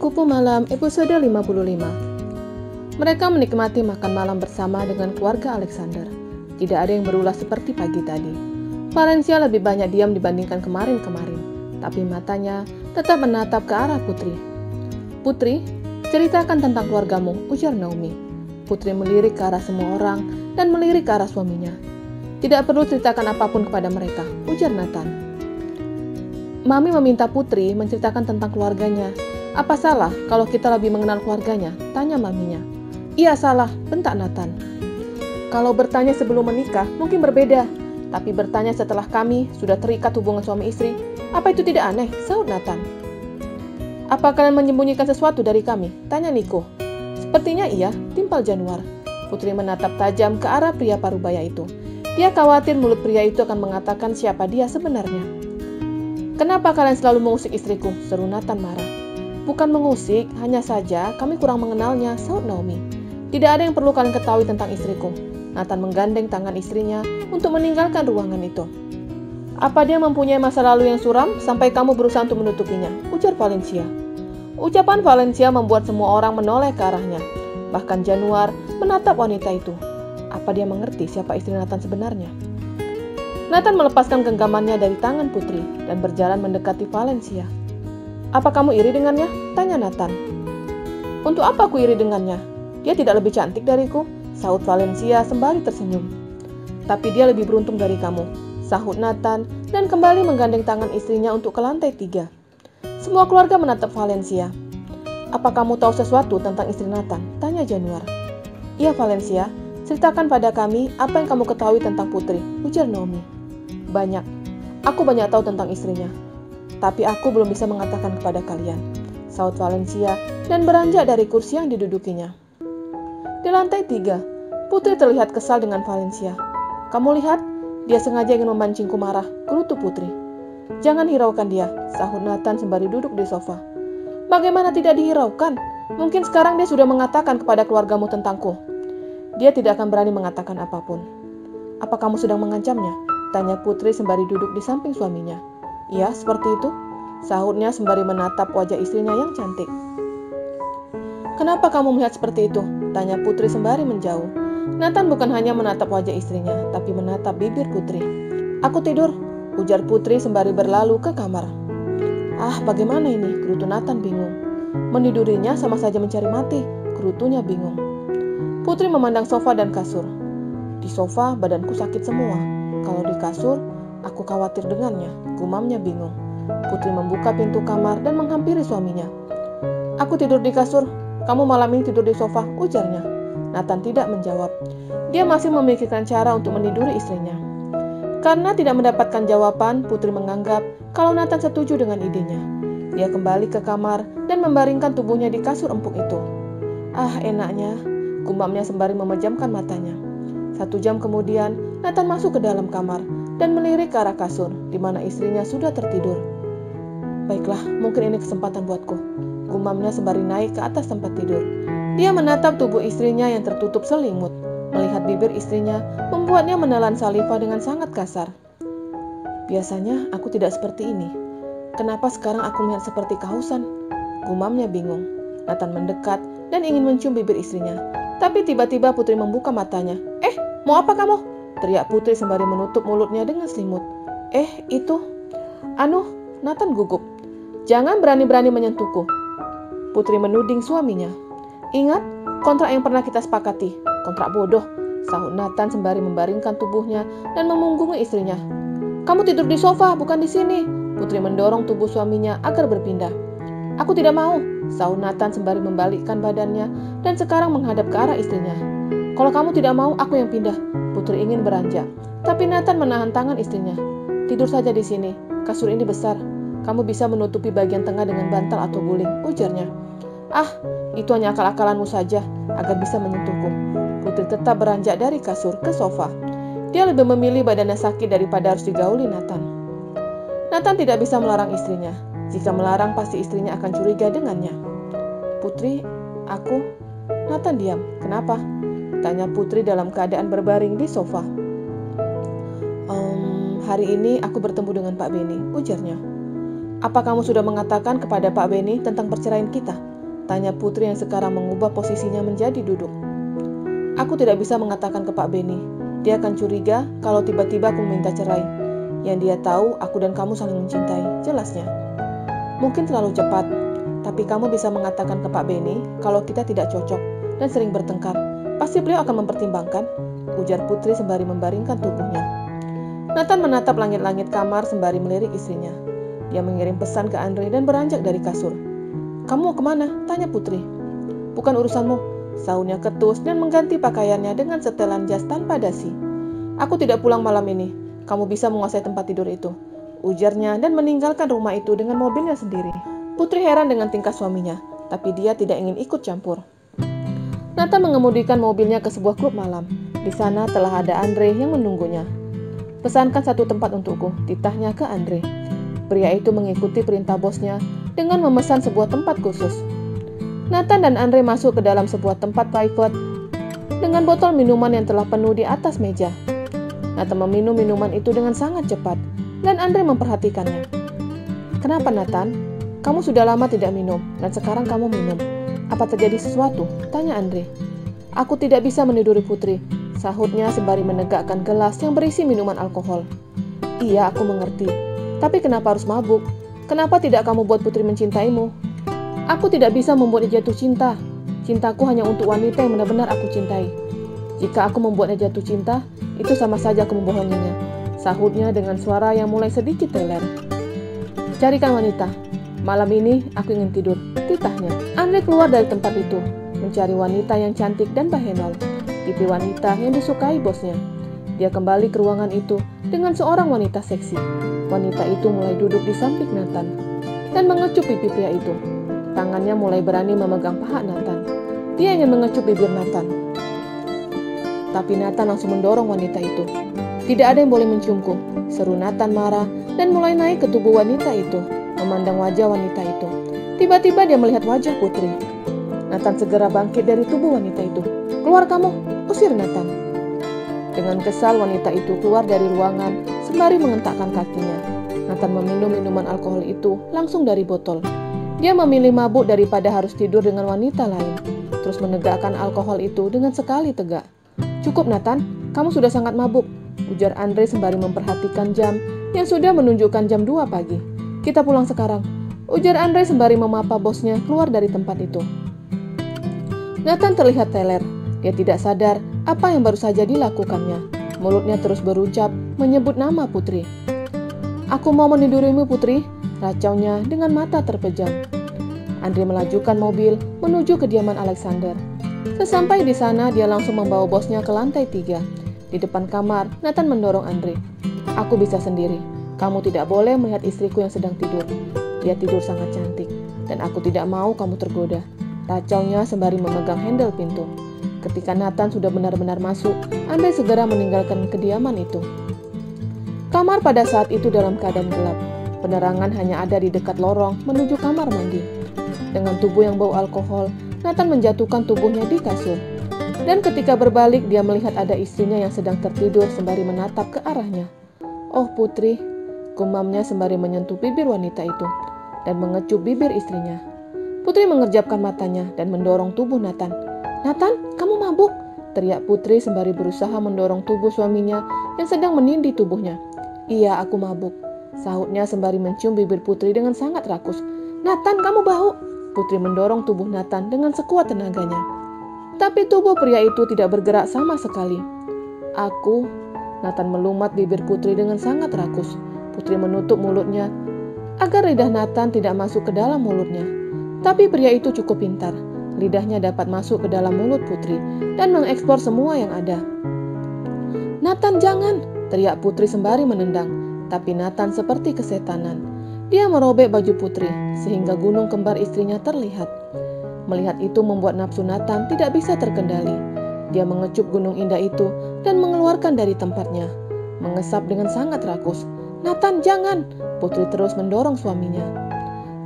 Kupu Malam episode 55. Mereka menikmati makan malam bersama dengan keluarga Alexander. Tidak ada yang berulah seperti pagi tadi. Valencia lebih banyak diam dibandingkan kemarin-kemarin, tapi matanya tetap menatap ke arah Putri. "Putri, ceritakan tentang keluargamu," ujar Naomi. Putri melirik ke arah semua orang dan melirik ke arah suaminya. "Tidak perlu ceritakan apapun kepada mereka," ujar Nathan. "Mami meminta Putri menceritakan tentang keluarganya. Apa salah kalau kita lebih mengenal keluarganya?" tanya maminya. "Iya salah," bentak Nathan. "Kalau bertanya sebelum menikah mungkin berbeda, tapi bertanya setelah kami sudah terikat hubungan suami istri, apa itu tidak aneh?" sahut Nathan. "Apa kalian menyembunyikan sesuatu dari kami?" tanya Nico. "Sepertinya iya," timpal Januar. Putri menatap tajam ke arah pria parubaya itu. Dia khawatir mulut pria itu akan mengatakan siapa dia sebenarnya. "Kenapa kalian selalu mengusik istriku?" seru Nathan marah. "Bukan mengusik, hanya saja kami kurang mengenalnya," sahut Naomi. "Tidak ada yang perlu kalian ketahui tentang istriku." Nathan menggandeng tangan istrinya untuk meninggalkan ruangan itu. "Apa dia mempunyai masa lalu yang suram sampai kamu berusaha untuk menutupinya?" ujar Valencia. Ucapan Valencia membuat semua orang menoleh ke arahnya. Bahkan Januar menatap wanita itu. Apa dia mengerti siapa istri Nathan sebenarnya? Nathan melepaskan genggamannya dari tangan Putri dan berjalan mendekati Valencia. "Apa kamu iri dengannya?" tanya Nathan. "Untuk apa aku iri dengannya? Dia tidak lebih cantik dariku," sahut Valencia sembari tersenyum. "Tapi dia lebih beruntung dari kamu," sahut Nathan dan kembali menggandeng tangan istrinya untuk ke lantai 3. Semua keluarga menatap Valencia. "Apa kamu tahu sesuatu tentang istri Nathan?" tanya Januar. "Iya Valencia, ceritakan pada kami apa yang kamu ketahui tentang Putri," ujar Naomi. "Banyak. Aku banyak tahu tentang istrinya. Tapi aku belum bisa mengatakan kepada kalian," sahut Valencia dan beranjak dari kursi yang didudukinya. Di lantai 3, Putri terlihat kesal dengan Valencia. "Kamu lihat, dia sengaja ingin memancingku marah," gerutu Putri. "Jangan hiraukan dia," sahut Nathan sembari duduk di sofa. "Bagaimana tidak dihiraukan? Mungkin sekarang dia sudah mengatakan kepada keluargamu tentangku." "Dia tidak akan berani mengatakan apapun." "Apa kamu sedang mengancamnya?" tanya Putri sembari duduk di samping suaminya. "Ya, seperti itu," sahutnya sembari menatap wajah istrinya yang cantik. "Kenapa kamu melihat seperti itu?" tanya Putri sembari menjauh. Nathan bukan hanya menatap wajah istrinya, tapi menatap bibir Putri. "Aku tidur," ujar Putri sembari berlalu ke kamar. "Ah, bagaimana ini?" gerutu Nathan bingung. "Menidurinya sama saja mencari mati," gerutunya bingung. Putri memandang sofa dan kasur. "Di sofa badanku sakit semua. Kalau di kasur, aku khawatir dengannya," gumamnya bingung. Putri membuka pintu kamar dan menghampiri suaminya. "Aku tidur di kasur, kamu malam ini tidur di sofa," ujarnya. Nathan tidak menjawab. Dia masih memikirkan cara untuk meniduri istrinya. Karena tidak mendapatkan jawaban, Putri menganggap kalau Nathan setuju dengan idenya. Dia kembali ke kamar dan membaringkan tubuhnya di kasur empuk itu. "Ah, enaknya," gumamnya sembari memejamkan matanya. 1 jam kemudian, Nathan masuk ke dalam kamar dan melirik ke arah kasur, di mana istrinya sudah tertidur. "Baiklah, mungkin ini kesempatan buatku," gumamnya sembari naik ke atas tempat tidur. Dia menatap tubuh istrinya yang tertutup selimut. Melihat bibir istrinya, membuatnya menelan saliva dengan sangat kasar. "Biasanya aku tidak seperti ini. Kenapa sekarang aku melihat seperti kehausan?" gumamnya bingung. Nathan mendekat dan ingin mencium bibir istrinya. Tapi tiba-tiba Putri membuka matanya. Mau apa kamu?" teriak Putri sembari menutup mulutnya dengan selimut. Itu..." "Anu," Nathan gugup. "Jangan berani-berani menyentuhku," Putri menuding suaminya. "Ingat, kontrak yang pernah kita sepakati." "Kontrak bodoh," sahut Nathan sembari membaringkan tubuhnya dan memunggungi istrinya. "Kamu tidur di sofa, bukan di sini." Putri mendorong tubuh suaminya agar berpindah. "Aku tidak mau," sahut Nathan sembari membalikkan badannya dan sekarang menghadap ke arah istrinya. "Kalau kamu tidak mau, aku yang pindah." Putri ingin beranjak, tapi Nathan menahan tangan istrinya. "Tidur saja di sini, kasur ini besar. Kamu bisa menutupi bagian tengah dengan bantal atau guling," ujarnya. "Ah, itu hanya akal-akalanmu saja, agar bisa menyentuhku." Putri tetap beranjak dari kasur ke sofa. Dia lebih memilih badannya sakit daripada harus digauli Nathan. Nathan tidak bisa melarang istrinya. Jika melarang, pasti istrinya akan curiga dengannya. "Putri, aku..." Nathan diam. "Kenapa?" tanya Putri dalam keadaan berbaring di sofa. Hari ini aku bertemu dengan Pak Benny," ujarnya. "Apa kamu sudah mengatakan kepada Pak Benny tentang perceraian kita?" Tanya Putri yang sekarang mengubah posisinya menjadi duduk. Aku tidak bisa mengatakan ke Pak Beni. Dia akan curiga kalau tiba-tiba aku meminta cerai. Yang dia tahu, aku dan kamu saling mencintai, jelasnya. Mungkin terlalu cepat, tapi kamu bisa mengatakan ke Pak Beni kalau kita tidak cocok dan sering bertengkar. Pasti beliau akan mempertimbangkan, ujar Putri sembari membaringkan tubuhnya. Nathan menatap langit-langit kamar sembari melirik istrinya. Dia mengirim pesan ke Andre dan beranjak dari kasur. Kamu mau kemana? Tanya Putri. Bukan urusanmu, sahutnya ketus dan mengganti pakaiannya dengan setelan jas tanpa dasi. Aku tidak pulang malam ini. Kamu bisa menguasai tempat tidur itu, ujarnya dan meninggalkan rumah itu dengan mobilnya sendiri. Putri heran dengan tingkah suaminya, tapi dia tidak ingin ikut campur. Nathan mengemudikan mobilnya ke sebuah klub malam. Di sana telah ada Andre yang menunggunya. Pesankan satu tempat untukku, titahnya ke Andre. Pria itu mengikuti perintah bosnya dengan memesan sebuah tempat khusus. Nathan dan Andre masuk ke dalam sebuah tempat private dengan botol minuman yang telah penuh di atas meja. Nathan meminum minuman itu dengan sangat cepat dan Andre memperhatikannya. Kenapa Nathan? Kamu sudah lama tidak minum dan sekarang kamu minum. Apa terjadi sesuatu? Tanya Andre. Aku tidak bisa meniduri Putri, sahutnya sembari menegakkan gelas yang berisi minuman alkohol. Iya, aku mengerti. Tapi kenapa harus mabuk? Kenapa tidak kamu buat Putri mencintaimu? Aku tidak bisa membuatnya jatuh cinta. Cintaku hanya untuk wanita yang benar-benar aku cintai. Jika aku membuatnya jatuh cinta, itu sama saja aku membohonginya, sahutnya dengan suara yang mulai sedikit teler. Carikan wanita. Malam ini aku ingin tidur, titahnya. Andre keluar dari tempat itu, mencari wanita yang cantik dan bahenol, tipe wanita yang disukai bosnya. Dia kembali ke ruangan itu dengan seorang wanita seksi. Wanita itu mulai duduk di samping Nathan dan mengecup pipi pria itu. Tangannya mulai berani memegang paha Nathan. Dia ingin mengecup bibir Nathan. Tapi Nathan langsung mendorong wanita itu. Tidak ada yang boleh menciumku, seru Nathan marah dan mulai naik ke tubuh wanita itu, memandang wajah wanita itu. Tiba-tiba dia melihat wajah Putri. Nathan segera bangkit dari tubuh wanita itu. Keluar kamu, usir Nathan. Dengan kesal wanita itu keluar dari ruangan sembari mengentakkan kakinya. Nathan meminum minuman alkohol itu langsung dari botol. Dia memilih mabuk daripada harus tidur dengan wanita lain. Terus menegakkan alkohol itu dengan sekali tegak. Cukup Nathan, kamu sudah sangat mabuk, ujar Andre sembari memperhatikan jam yang sudah menunjukkan jam 2 pagi. Kita pulang sekarang, ujar Andre sembari memapa bosnya keluar dari tempat itu. Nathan terlihat teler. Dia tidak sadar apa yang baru saja dilakukannya. Mulutnya terus berucap, menyebut nama Putri. Aku mau menidurimu Putri, racaunya dengan mata terpejam. Andre melajukan mobil menuju kediaman Alexander. Sesampai di sana, dia langsung membawa bosnya ke lantai 3. Di depan kamar, Nathan mendorong Andre. Aku bisa sendiri. Kamu tidak boleh melihat istriku yang sedang tidur. Dia tidur sangat cantik, dan aku tidak mau kamu tergoda. Racaunya sembari memegang handle pintu. Ketika Nathan sudah benar-benar masuk, Andre segera meninggalkan kediaman itu. Kamar pada saat itu dalam keadaan gelap. Penerangan hanya ada di dekat lorong menuju kamar mandi. Dengan tubuh yang bau alkohol, Nathan menjatuhkan tubuhnya di kasur. Dan ketika berbalik, dia melihat ada istrinya yang sedang tertidur sembari menatap ke arahnya. Oh Putri, gumamnya sembari menyentuh bibir wanita itu dan mengecup bibir istrinya. Putri mengerjapkan matanya dan mendorong tubuh Nathan. Nathan, kamu mabuk, teriak Putri sembari berusaha mendorong tubuh suaminya yang sedang menindih tubuhnya. Iya, aku mabuk, sahutnya sembari mencium bibir Putri dengan sangat rakus. Nathan, kamu bau. Putri mendorong tubuh Nathan dengan sekuat tenaganya. Tapi tubuh pria itu tidak bergerak sama sekali. Aku, Nathan melumat bibir Putri dengan sangat rakus. Putri menutup mulutnya agar lidah Nathan tidak masuk ke dalam mulutnya. Tapi pria itu cukup pintar. Lidahnya dapat masuk ke dalam mulut Putri dan mengeksplor semua yang ada. Nathan, jangan, teriak Putri sembari menendang. Tapi Nathan seperti kesetanan. Dia merobek baju Putri sehingga gunung kembar istrinya terlihat. Melihat itu membuat nafsu Nathan tidak bisa terkendali. Dia mengecup gunung indah itu dan mengeluarkan dari tempatnya, mengesap dengan sangat rakus. Nathan, jangan! Putri terus mendorong suaminya.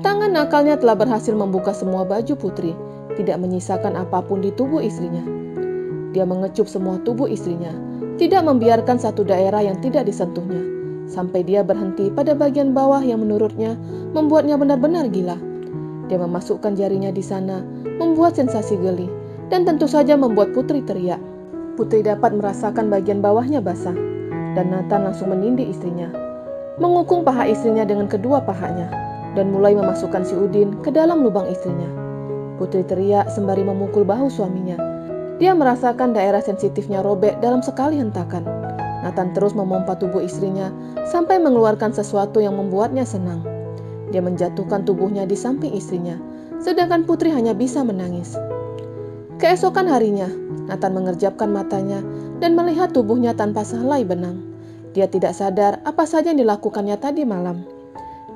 Tangan nakalnya telah berhasil membuka semua baju Putri, tidak menyisakan apapun di tubuh istrinya. Dia mengecup semua tubuh istrinya, tidak membiarkan satu daerah yang tidak disentuhnya. Sampai dia berhenti pada bagian bawah yang menurutnya membuatnya benar-benar gila. Dia memasukkan jarinya di sana, membuat sensasi geli, dan tentu saja membuat Putri teriak. Putri dapat merasakan bagian bawahnya basah, dan Nathan langsung menindih istrinya, mengukung paha istrinya dengan kedua pahanya, dan mulai memasukkan si Udin ke dalam lubang istrinya. Putri teriak sembari memukul bahu suaminya. Dia merasakan daerah sensitifnya robek dalam sekali hentakan. Nathan terus memompa tubuh istrinya sampai mengeluarkan sesuatu yang membuatnya senang. Dia menjatuhkan tubuhnya di samping istrinya, sedangkan Putri hanya bisa menangis. Keesokan harinya, Nathan mengerjapkan matanya dan melihat tubuhnya tanpa sehelai benang. Dia tidak sadar apa saja yang dilakukannya tadi malam.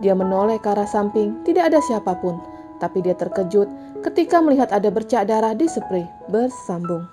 Dia menoleh ke arah samping, tidak ada siapapun, tapi dia terkejut ketika melihat ada bercak darah di spray bersambung.